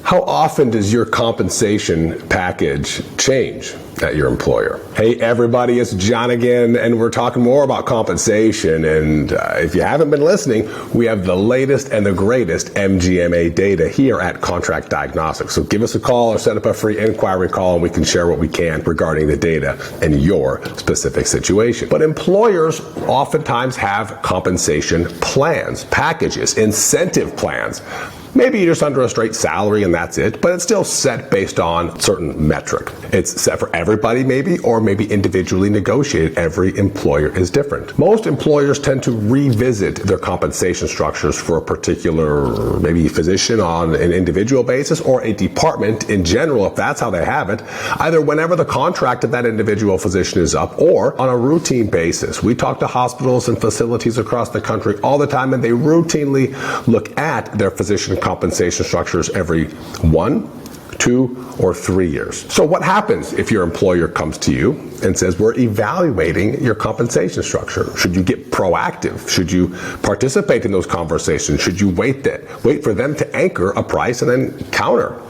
How often does your compensation package change at your employer? Hey everybody, it's John again, and we're talking more about compensation. And if you haven't been listening, we have the latest and the greatest MGMA data here at Contract Diagnostics. So give us a call or set up a free inquiry call and we can share what we can regarding the data in your specific situation. But employers oftentimes have compensation plans, packages, incentive plans. Maybe you're just under a straight salary and that's it, but it's still set based on certain metric. It's set for everybody maybe, or maybe individually negotiated. Every employer is different. Most employers tend to revisit their compensation structures for a particular maybe physician on an individual basis, or a department in general, if that's how they have it, either whenever the contract of that individual physician is up or on a routine basis. We talk to hospitals and facilities across the country all the time, and they routinely look at their physician compensation structures every 1, 2, or 3 years. So what happens if your employer comes to you and says, we're evaluating your compensation structure? Should you get proactive? Should you participate in those conversations? Should you wait for them to anchor a price and then counter?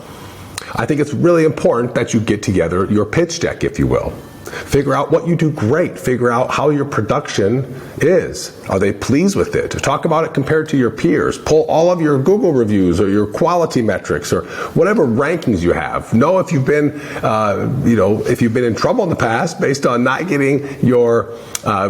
I think it's really important that you get together your pitch deck, if you will. Figure out what you do great. Figure out how your production is. Are they pleased with it? Talk about it compared to your peers. Pull all of your Google reviews or your quality metrics or whatever rankings you have. Know if you've been, if you've been in trouble in the past based on not getting your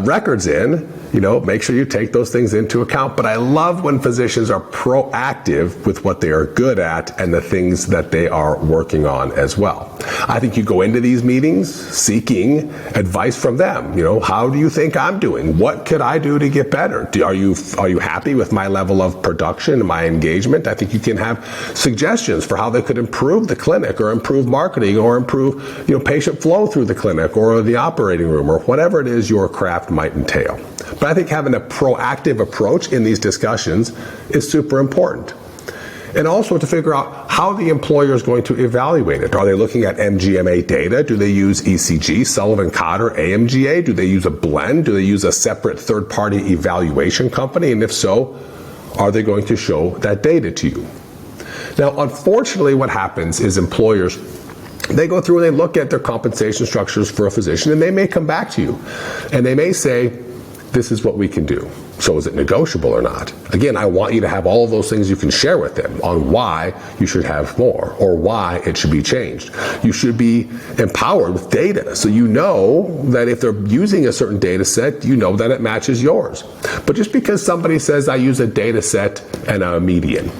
records in. Make sure you take those things into account. But I love when physicians are proactive with what they are good at and the things that they are working on as well. I think you go into these meetings seeking advice from them. How do you think I'm doing? What could I do to get better? Are you happy with my level of production and my engagement? I think you can have suggestions for how they could improve the clinic or improve marketing or improve patient flow through the clinic or the operating room or whatever it is your craft might entail. But I think having a proactive approach in these discussions is super important. And also to figure out how the employer is going to evaluate it. Are they looking at MGMA data? Do they use ECG, Sullivan-Cotter, AMGA? Do they use a blend? Do they use a separate third-party evaluation company? And if so, are they going to show that data to you? Now, unfortunately, what happens is employers, they go through and they look at their compensation structures for a physician, and they may come back to you, and they may say, this is what we can do. So is it negotiable or not? Again, I want you to have all of those things you can share with them on why you should have more or why it should be changed. You should be empowered with data so you know that if they're using a certain data set, you know that it matches yours. But just because somebody says I use a data set and a median,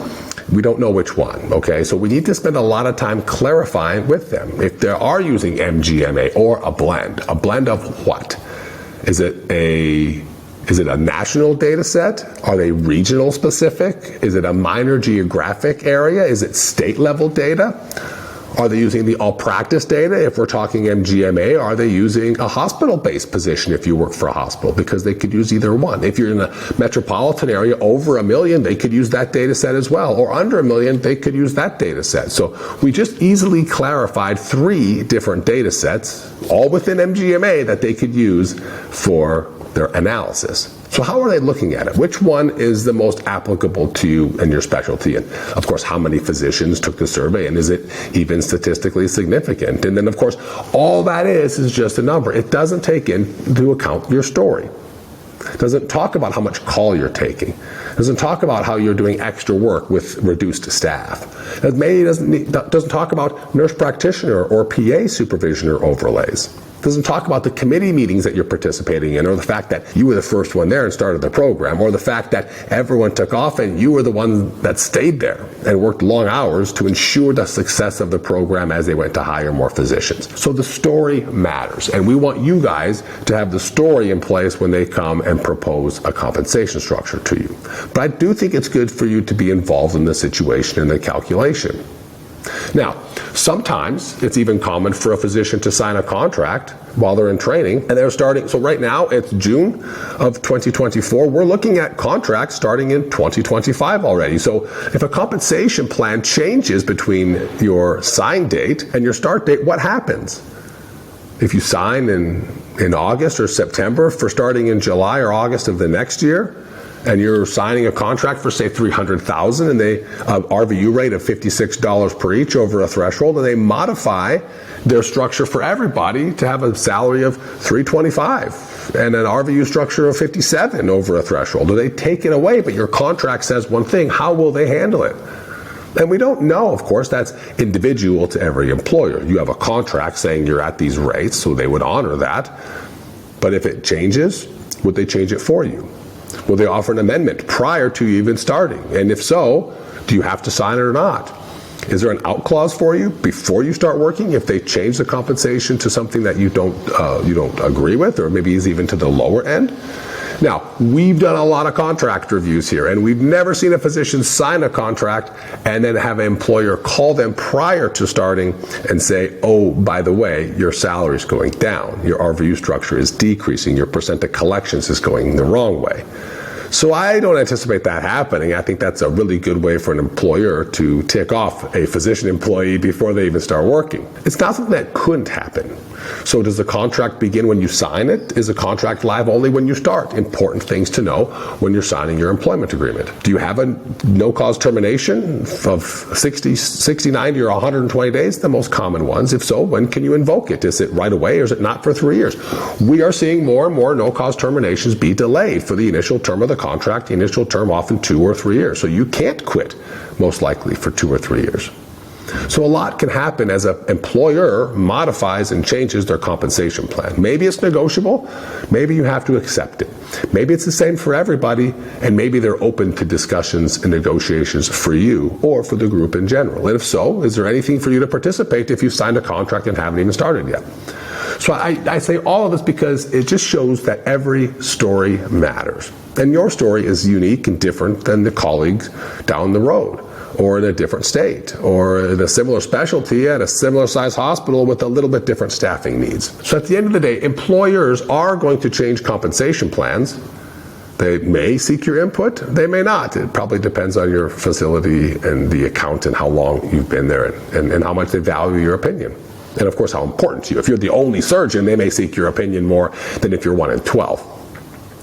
we don't know which one, okay? So we need to spend a lot of time clarifying with them if they are using MGMA or a blend of what? Is it a national data set? Are they regional specific? Is it a minor geographic area? Is it state level data? Are they using the all practice data? If we're talking MGMA, are they using a hospital-based position if you work for a hospital? Because they could use either one. If you're in a metropolitan area over 1 million, they could use that data set as well. Or under 1 million, they could use that data set. So we just easily clarified 3 different data sets, all within MGMA, that they could use for their analysis. So how are they looking at it? Which one is the most applicable to you and your specialty? And of course, how many physicians took the survey, and is it even statistically significant? And then of course, all that is just a number. It doesn't take into account your story. It doesn't talk about how much call you're taking. It doesn't talk about how you're doing extra work with reduced staff. It doesn't talk about nurse practitioner or PA supervision or overlays. It doesn't talk about the committee meetings that you're participating in, or the fact that you were the first one there and started the program, or the fact that everyone took off and you were the one that stayed there and worked long hours to ensure the success of the program as they went to hire more physicians. So the story matters, and we want you guys to have the story in place when they come and propose a compensation structure to you. But I do think it's good for you to be involved in the situation and the calculation. Now, sometimes it's even common for a physician to sign a contract while they're in training and they're starting. So right now it's June of 2024. We're looking at contracts starting in 2025 already. So if a compensation plan changes between your sign date and your start date, what happens? If you sign in August or September for starting in July or August of the next year, and you're signing a contract for say $300,000 and they RVU rate of $56 per each over a threshold, and they modify their structure for everybody to have a salary of $325 and an RVU structure of $57 over a threshold, or they take it away, but your contract says one thing, how will they handle it? And we don't know, of course, that's individual to every employer. You have a contract saying you're at these rates, so they would honor that. But if it changes, would they change it for you? Will they offer an amendment prior to you even starting? And if so, do you have to sign it or not? Is there an out clause for you before you start working if they change the compensation to something that you don't agree with, or maybe is even to the lower end? Now, we've done a lot of contract reviews here, and we've never seen a physician sign a contract and then have an employer call them prior to starting and say, oh, by the way, your salary is going down, your RVU structure is decreasing, your percent of collections is going the wrong way. So I don't anticipate that happening. I think that's a really good way for an employer to tick off a physician employee before they even start working. It's not something that couldn't happen. So does the contract begin when you sign it? Is the contract live only when you start? Important things to know when you're signing your employment agreement. Do you have a no-cause termination of 60, 90, or 120 days? The most common ones. If so, when can you invoke it? Is it right away, or is it not for 3 years? We are seeing more and more no-cause terminations be delayed for the initial term of the contract, the initial term often 2 or 3 years. So you can't quit, most likely, for 2 or 3 years. So a lot can happen as an employer modifies and changes their compensation plan. Maybe it's negotiable, maybe you have to accept it. Maybe it's the same for everybody, and maybe they're open to discussions and negotiations for you or for the group in general. And if so, is there anything for you to participate if you've signed a contract and haven't even started yet? So I say all of this because it just shows that every story matters. And your story is unique and different than the colleagues down the road, or in a different state, or in a similar specialty at a similar size hospital with a little bit different staffing needs. So at the end of the day, employers are going to change compensation plans. They may seek your input, they may not. It probably depends on your facility and the account and how long you've been there and how much they value your opinion. And of course, how important to you. If you're the only surgeon, they may seek your opinion more than if you're 1 in 12.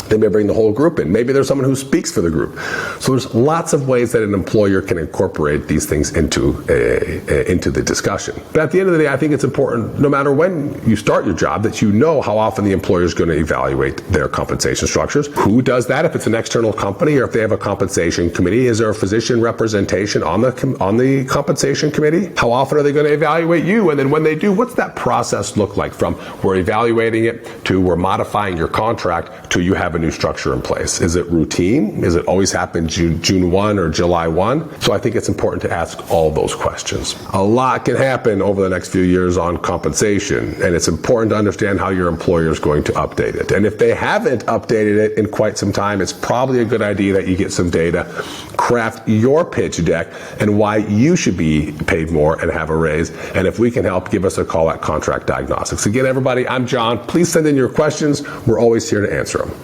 They may bring the whole group in. Maybe there's someone who speaks for the group. So there's lots of ways that an employer can incorporate these things into the discussion. But at the end of the day, I think it's important, no matter when you start your job, that you know how often the employer is going to evaluate their compensation structures. Who does that? If it's an external company, or if they have a compensation committee, is there a physician representation on the compensation committee? How often are they going to evaluate you? And then when they do, what's that process look like, from we're evaluating it to we're modifying your contract to you have a new structure in place? Is it routine? Is it always happen June 1 or July 1? So I think it's important to ask all those questions. A lot can happen over the next few years on compensation, and it's important to understand how your employer is going to update it. And if they haven't updated it in quite some time, it's probably a good idea that you get some data, craft your pitch deck, and why you should be paid more and have a raise. And if we can help, give us a call at Contract Diagnostics. Again, everybody, I'm John. Please send in your questions. We're always here to answer them.